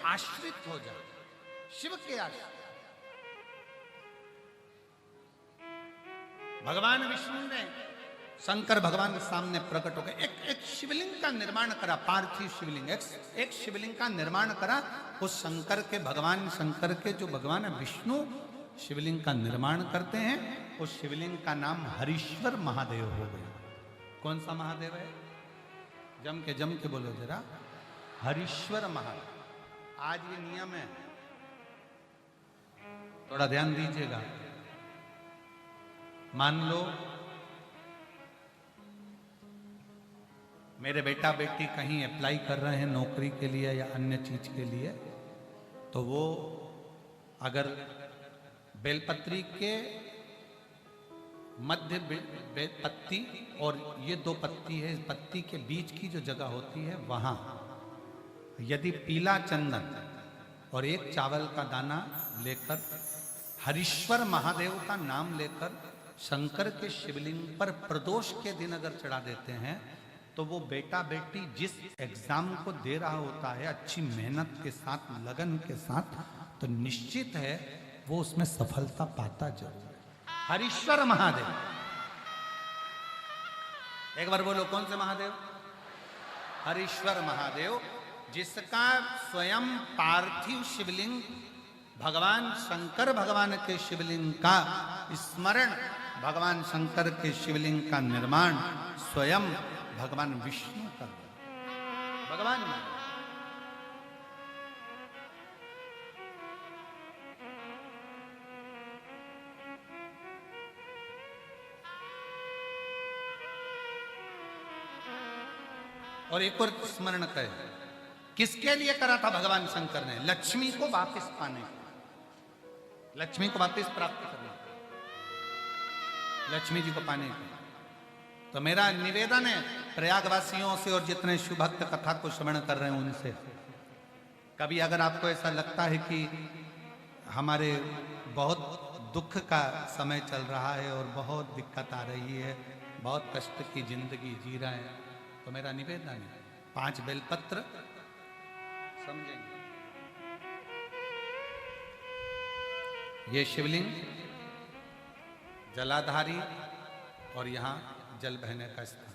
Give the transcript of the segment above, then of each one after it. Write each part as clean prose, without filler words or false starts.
आश्रित हो जाओ, शिव के आश्रित। भगवान विष्णु ने शंकर भगवान के सामने प्रकट हो गए, एक शिवलिंग का निर्माण करा, पार्थिव शिवलिंग, एक शिवलिंग का निर्माण करा। उस शंकर के भगवान, शंकर के जो भगवान है विष्णु शिवलिंग का निर्माण करते हैं। उस शिवलिंग का नाम हरीश्वर महादेव हो गया। कौन सा महादेव है? जम के बोलो जरा, हरीश्वर महादेव। आज ये नियम है, थोड़ा ध्यान दीजिएगा। मान लो मेरे बेटा बेटी कहीं अप्लाई कर रहे हैं नौकरी के लिए या अन्य चीज के लिए, तो वो अगर बेलपत्री के मध्य पत्ती और ये दो पत्ती है, इस पत्ती के बीच की जो जगह होती है वहां यदि पीला चंदन और एक चावल का दाना लेकर हरीश्वर महादेव का नाम लेकर शंकर के शिवलिंग पर प्रदोष के दिन अगर चढ़ा देते हैं, तो वो बेटा बेटी जिस एग्जाम को दे रहा होता है अच्छी मेहनत के साथ, लगन के साथ, तो निश्चित है वो उसमें सफलता पाता जरूर है। हरीश्वर महादेव, एक बार बोलो कौन से महादेव? हरीश्वर महादेव, जिसका स्वयं पार्थिव शिवलिंग भगवान शंकर भगवान के शिवलिंग का स्मरण, भगवान शंकर के शिवलिंग का निर्माण स्वयं भगवान विष्णु कर भगवान में। और एक और स्मरण करें, किसके लिए करा था भगवान शंकर ने? लक्ष्मी को वापस पाने को, लक्ष्मी को वापस प्राप्त करने, लक्ष्मी जी को पाने को। तो मेरा निवेदन है प्रयागवासियों से और जितने शिव भक्त कथा को श्रवण कर रहे हैं उनसे, कभी अगर आपको ऐसा लगता है कि हमारे बहुत दुख का समय चल रहा है और बहुत दिक्कत आ रही है, बहुत कष्ट की जिंदगी जी रहे हैं, तो मेरा निवेदन है 5 बेलपत्र समझेंगे। ये शिवलिंग जलाधारी और यहाँ जल बहने का स्थान।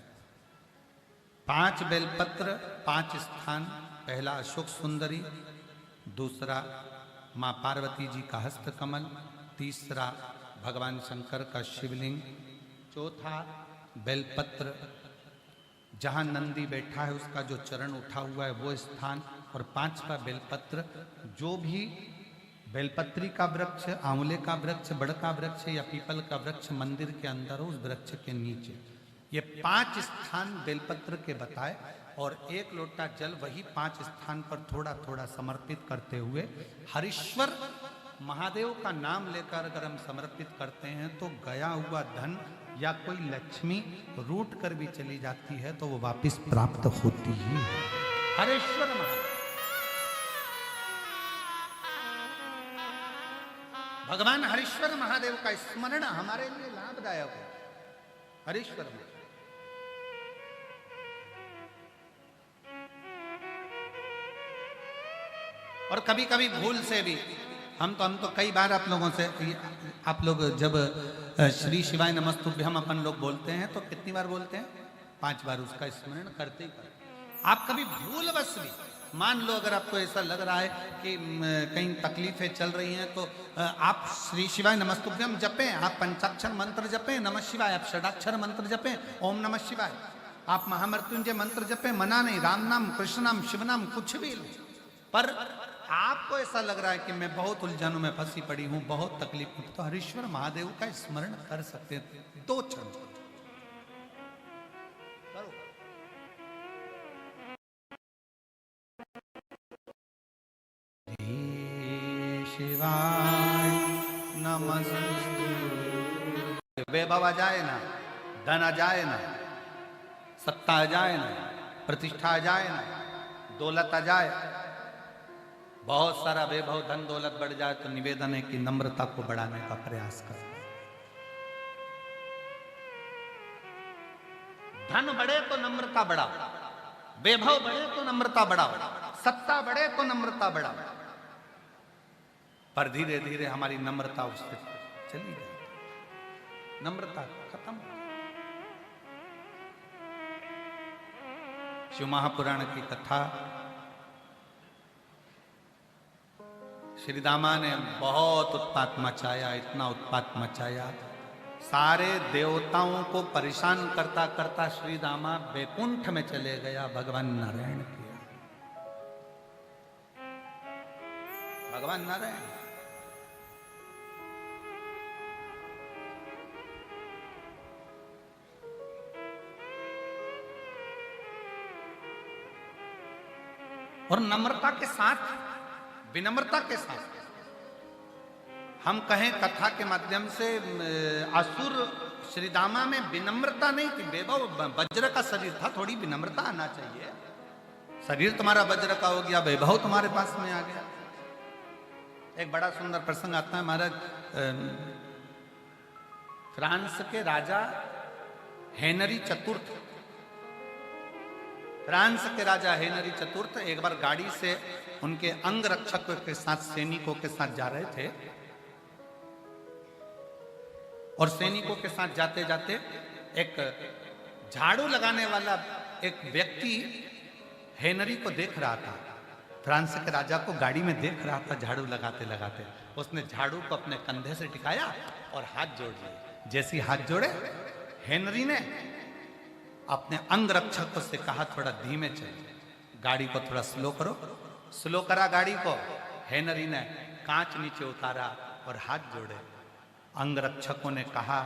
5 बेलपत्र, 5 स्थान। पहला अशोक सुंदरी, दूसरा माँ पार्वती जी का हस्त कमल, तीसरा भगवान शंकर का शिवलिंग, चौथा बेलपत्र जहाँ नंदी बैठा है उसका जो चरण उठा हुआ है वो स्थान, और 5वां बेलपत्र जो भी बेलपत्री का वृक्ष, आंवले का वृक्ष, बड़ का वृक्ष या पीपल का वृक्ष मंदिर के अंदर हो, उस वृक्ष के नीचे। ये 5 स्थान बेलपत्र के बताए, और 1 लोटा जल वही 5 स्थान पर थोड़ा थोड़ा समर्पित करते हुए हरीश्वर महादेव का नाम लेकर अगर हम समर्पित करते हैं तो गया हुआ धन या कोई लक्ष्मी रूट कर भी चली जाती है तो वो वापस प्राप्त होती ही है। हरीश्वर महादेव, भगवान हरीश्वर महादेव का स्मरण हमारे लिए लाभदायक है। हरीश्वर महादेव, और कभी कभी भूल से भी हम तो कई बार आप लोगों से, आप लोग जब श्री शिवाय नमस्तुभ्यम अपन लोग बोलते हैं तो कितनी बार बोलते हैं? 5 बार उसका स्मरण करते ही करते। आप कभी भूलवश भी, मान लो अगर आपको ऐसा लग रहा है कि कहीं तकलीफें चल रही हैं, तो आप श्री शिवाय नमस्तुभ्यम जपें, आप पंचाक्षर मंत्र जपें, नमः शिवाय, आप षडाक्षर मंत्र जपें, ओम नमः शिवाय, आप महामृत्युंजय मंत्र जपें, मना नहीं, राम नाम, कृष्ण नाम, शिव नाम, कुछ भी ले। पर आपको ऐसा लग रहा है कि मैं बहुत उलझनों में फंसी पड़ी हूं, बहुत तकलीफ हूं, तो हरीश्वर महादेव का स्मरण कर सकते हैं 2 क्षण करो। शिवाय नमस्ते। वैभव आ जाए ना, धन आ जाए ना, सत्ता आ जाए ना, प्रतिष्ठा आ जाए ना, दौलत आ जाए, बहुत सारा वैभव धन दौलत बढ़ जाए, तो निवेदन है कि नम्रता को बढ़ाने का प्रयास करें। धन बढ़े तो नम्रता बढ़ा, वैभव बढ़े तो नम्रता बढ़ाओ, सत्ता बढ़े तो नम्रता बढ़ाओ। पर धीरे धीरे हमारी नम्रता उससे चली गई, नम्रता खत्म। शिव महापुराण की कथा, श्री दामा ने बहुत उत्पात मचाया, इतना उत्पात मचाया, सारे देवताओं को परेशान करता करता श्री दामा वैकुंठ में चले गया, भगवान नारायण किया, भगवान नारायण। और नम्रता के साथ, विनम्रता के साथ हम कहें कथा के माध्यम से, असुर श्री दामा में विनम्रता नहीं थी, वैभव वज्र का शरीर था, थोड़ी विनम्रता आना चाहिए। शरीर तुम्हारा वज्र का हो गया, वैभव तुम्हारे पास में आ गया। एक बड़ा सुंदर प्रसंग आता है महाराज, फ्रांस के राजा हेनरी चतुर्थ, फ्रांस के राजा हेनरी चतुर्थ एक बार गाड़ी से उनके अंग रक्षकों के साथ, सैनिकों के साथ जा रहे थे, और सैनिकों के साथ जाते जाते एक झाड़ू लगाने वाला एक व्यक्ति हेनरी को देख रहा था, फ्रांस के राजा को गाड़ी में देख रहा था झाड़ू लगाते लगाते। उसने झाड़ू को अपने कंधे से टिकाया और हाथ जोड़ लिए। जैसे हाथ जोड़े, हेनरी ने अपने अंग रक्षकों से कहा थोड़ा धीमे चलिए, गाड़ी को थोड़ा स्लो करो। स्लो करा गाड़ी को, हेनरी ने कांच नीचे उतारा और हाथ जोड़े। अंग रक्षकों ने कहा,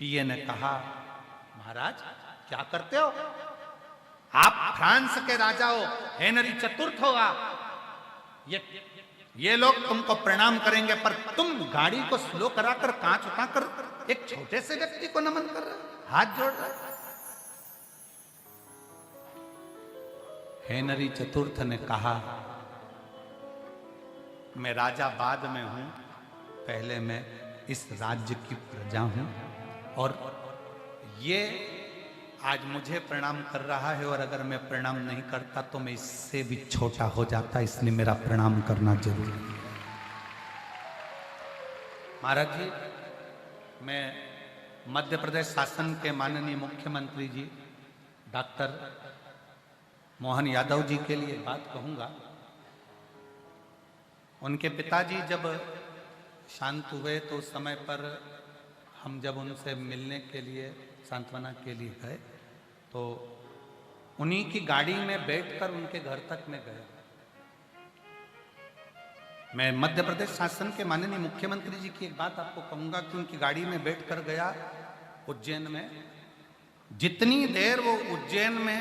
पीए ने कहा, महाराज क्या करते हो आप? फ्रांस के राजा हो, हेनरी चतुर्थ हो आप, ये लोग तुमको प्रणाम करेंगे, पर तुम गाड़ी को स्लो कराकर, कांच उठाकर एक छोटे से व्यक्ति को नमन कर रहे, हाथ जोड़ रहे। हेनरी चतुर्थ ने कहा, मैं राजा बाद में हूं, पहले मैं इस राज्य की प्रजा हूं, और ये आज मुझे प्रणाम कर रहा है, और अगर मैं प्रणाम नहीं करता तो मैं इससे भी छोटा हो जाता, इसलिए मेरा प्रणाम करना जरूरी है। महाराज जी, मैं मध्य प्रदेश शासन के माननीय मुख्यमंत्री जी डॉक्टर मोहन यादव जी के लिए बात कहूंगा। उनके पिताजी जब शांत हुए तो उस समय पर हम जब उनसे मिलने के लिए, सांत्वना के लिए गए, तो उन्हीं की गाड़ी में बैठकर उनके घर तक में गए। मैं मध्य प्रदेश शासन के माननीय मुख्यमंत्री जी की एक बात आपको कहूंगा कि उनकी गाड़ी में बैठकर गया उज्जैन में। जितनी देर वो उज्जैन में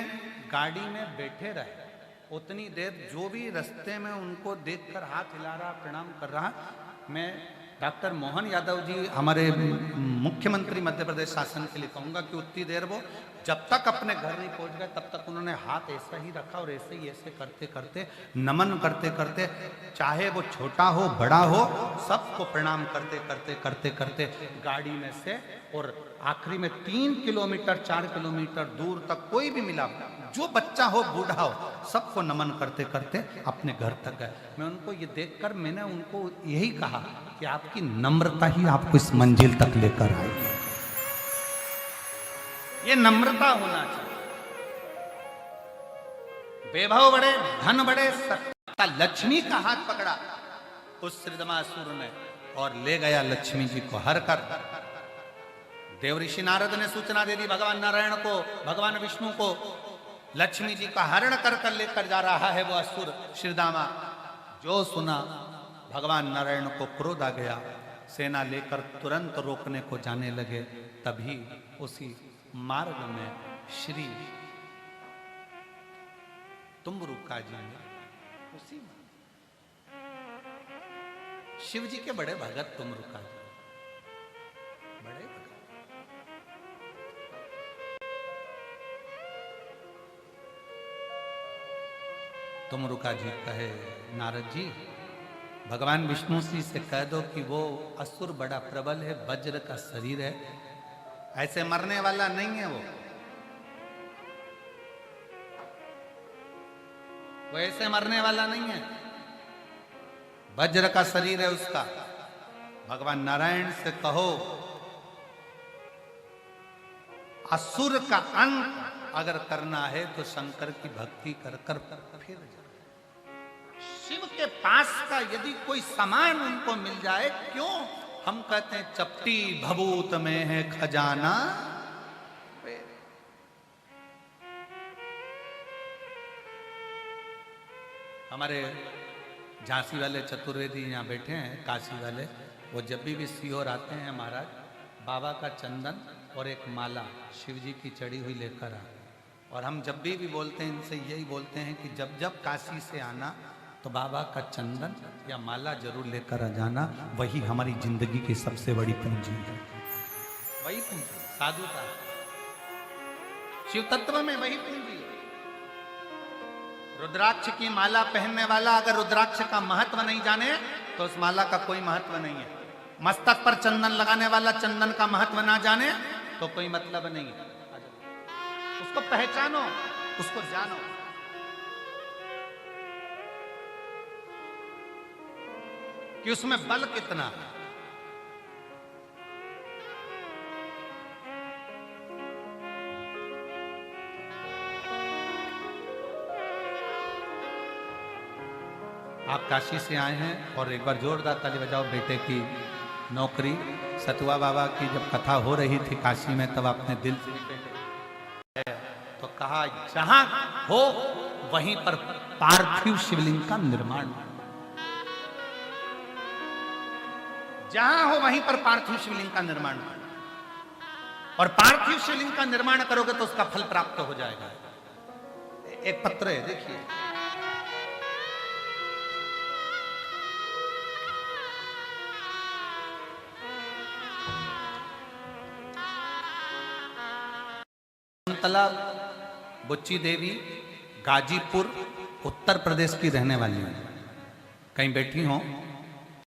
गाड़ी में बैठे रहे, उतनी देर जो भी रास्ते में उनको देखकर हाथ हिला रहा, प्रणाम कर रहा, मैं डॉक्टर मोहन यादव जी हमारे मुख्यमंत्री मध्य प्रदेश शासन के लिए कहूंगा कि उतनी देर वो जब तक अपने घर नहीं पहुंच गए तब तक उन्होंने हाथ ऐसा ही रखा, और ऐसे ही ऐसे करते करते, नमन करते करते, चाहे वो छोटा हो बड़ा हो, सबको प्रणाम करते करते करते करते गाड़ी में से, और आखिरी में 3 किलोमीटर 4 किलोमीटर दूर तक कोई भी मिला, जो बच्चा हो बूढ़ा हो, सबको नमन करते करते अपने घर तक गए। मैं उनको ये देखकर मैंने उनको यही कहा कि आपकी नम्रता ही आपको इस मंजिल तक लेकर आएगी। ये नम्रता होना चाहिए। वैभव बढ़े, धन बढ़े, सत्ता, लक्ष्मी का हाथ पकड़ा उस श्रीदमासुर ने और ले गया लक्ष्मी जी को हर कर। देव ऋषि नारद ने सूचना दे दी भगवान नारायण को, भगवान विष्णु को, लक्ष्मी जी का हरण कर कर लेकर जा रहा है वो असुर श्रीदामा। जो सुना, भगवान नारायण को क्रोध आ गया, सेना लेकर तुरंत रोकने को जाने लगे। तभी उसी मार्ग में श्री तुम्बरुका जी ने, उसी शिव जी के बड़े भगत तुम्बरुका जी, बड़े भगत, तुम्बरुका जी कहे, नारद जी भगवान विष्णु जी से कह दो कि वो असुर बड़ा प्रबल है, वज्र का शरीर है, ऐसे मरने वाला नहीं है वो। वो ऐसे मरने वाला नहीं है, वज्र का शरीर है उसका। भगवान नारायण से कहो असुर का अंत अगर करना है तो शंकर की भक्ति कर कर फिर जाए। शिव के पास का यदि कोई सामान उनको मिल जाए, क्यों हम कहते हैं चपटी भभूत में है खजाना। हमारे झांसी वाले चतुर्वेदी यहाँ बैठे हैं, काशी वाले, वो जब भी सीहोर आते हैं महाराज, बाबा का चंदन और एक माला शिव जी की चढ़ी हुई लेकर आ। और हम जब भी बोलते हैं इनसे यही बोलते हैं कि जब जब काशी से आना तो बाबा का चंदन या माला जरूर लेकर आ जाना, वही हमारी जिंदगी की सबसे बड़ी पूंजी है। वही पूंजी साधुता, शिव तत्व में वही पूंजी। रुद्राक्ष की माला पहनने वाला अगर रुद्राक्ष का महत्व नहीं जाने तो उस माला का कोई महत्व नहीं है। मस्तक पर चंदन लगाने वाला चंदन का महत्व ना जाने तो कोई मतलब नहीं है। उसको पहचानो, उसको जानो। कि उसमें बल कितना है। आप काशी से आए हैं और एक बार जोरदार ताली बजाओ बेटे की नौकरी। सतुआ बाबा की जब कथा हो रही थी काशी में, तब आपने दिल से तो कहा जहां हो वहीं पर पार्थिव शिवलिंग का निर्माण, जहां हो वहीं पर पार्थिव शिवलिंग का निर्माण। और पार्थिव शिवलिंग का निर्माण करोगे तो उसका फल प्राप्त हो जाएगा। एक पत्र है, देखिए, शकुंतला बुच्ची देवी गाजीपुर उत्तर प्रदेश की रहने वाली है। कहीं बैठी हो